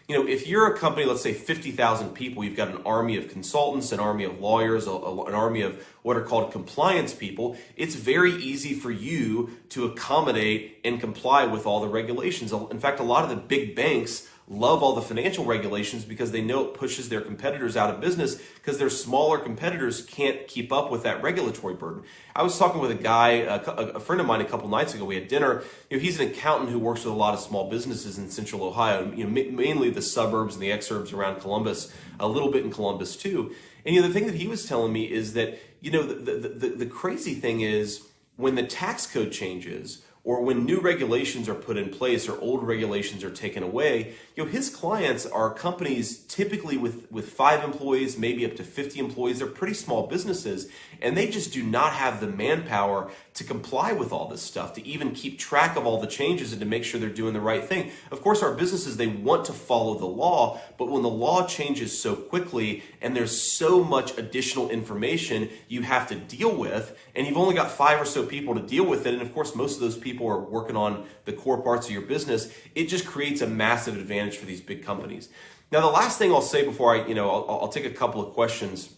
if you're a company, let's say 50,000 people, you've got an army of consultants, an army of lawyers, an army of what are called compliance people. It's very easy for you to accommodate and comply with all the regulations. In fact, a lot of the big banks love all the financial regulations because they know it pushes their competitors out of business because their smaller competitors can't keep up with that regulatory burden. I was talking with a guy, a friend of mine, a couple nights ago. We had dinner. He's an accountant who works with a lot of small businesses in Central Ohio. Mainly the suburbs and the exurbs around Columbus, a little bit in Columbus too. And the thing that he was telling me is that the crazy thing is when the tax code changes, or when new regulations are put in place or old regulations are taken away, his clients are companies typically with 5 employees, maybe up to 50 employees. They're pretty small businesses, and they just do not have the manpower to comply with all this stuff, to even keep track of all the changes and to make sure they're doing the right thing. Of course, our businesses, they want to follow the law, but when the law changes so quickly and there's so much additional information you have to deal with, and you've only got 5 or so people to deal with it, and of course, most of those people are working on the core parts of your business, it just creates a massive advantage for these big companies. Now, the last thing I'll say before I'll take a couple of questions,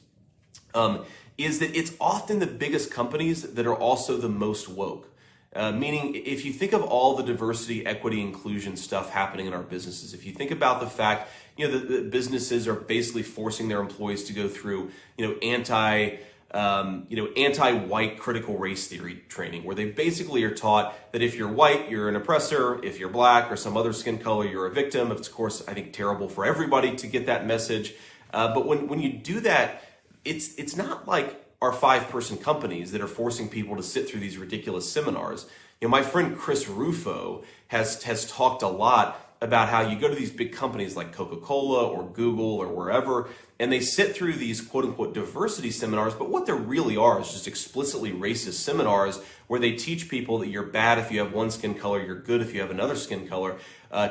is that it's often the biggest companies that are also the most woke. Meaning, if you think of all the diversity, equity, inclusion stuff happening in our businesses, if you think about the fact, that businesses are basically forcing their employees to go through, anti-white critical race theory training, where they basically are taught that if you're white, you're an oppressor. If you're black or some other skin color, you're a victim. Of course, I think terrible for everybody to get that message. But when you do that, it's not like our 5-person companies that are forcing people to sit through these ridiculous seminars. My friend Chris Rufo has talked a lot about how you go to these big companies like Coca-Cola or Google or wherever, and they sit through these quote-unquote diversity seminars, but what there really are is just explicitly racist seminars where they teach people that you're bad if you have one skin color, you're good if you have another skin color.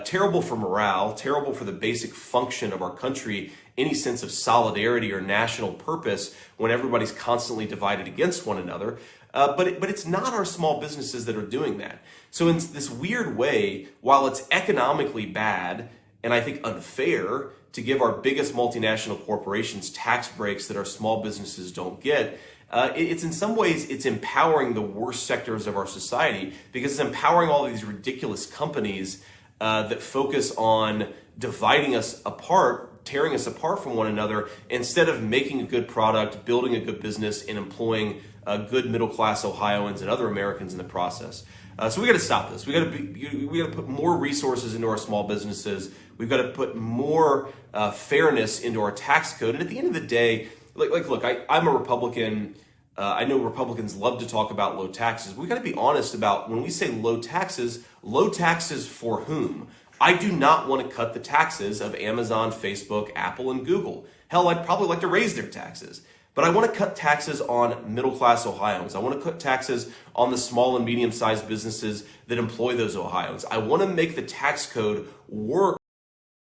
Terrible for morale, terrible for the basic function of our country, any sense of solidarity or national purpose when everybody's constantly divided against one another. But it's not our small businesses that are doing that. So in this weird way, while it's economically bad and I think unfair to give our biggest multinational corporations tax breaks that our small businesses don't get, it's in some ways, it's empowering the worst sectors of our society because it's empowering all of these ridiculous companies that focus on dividing us apart, tearing us apart from one another, instead of making a good product, building a good business, and employing good middle-class Ohioans and other Americans in the process. So we got to stop this. We got to put more resources into our small businesses. We've got to put more fairness into our tax code. And at the end of the day, look, I'm a Republican. I know Republicans love to talk about low taxes. We've got to be honest about when we say low taxes for whom? I do not want to cut the taxes of Amazon, Facebook, Apple, and Google. Hell, I'd probably like to raise their taxes. But I want to cut taxes on middle-class Ohioans. I want to cut taxes on the small and medium-sized businesses that employ those Ohioans. I want to make the tax code work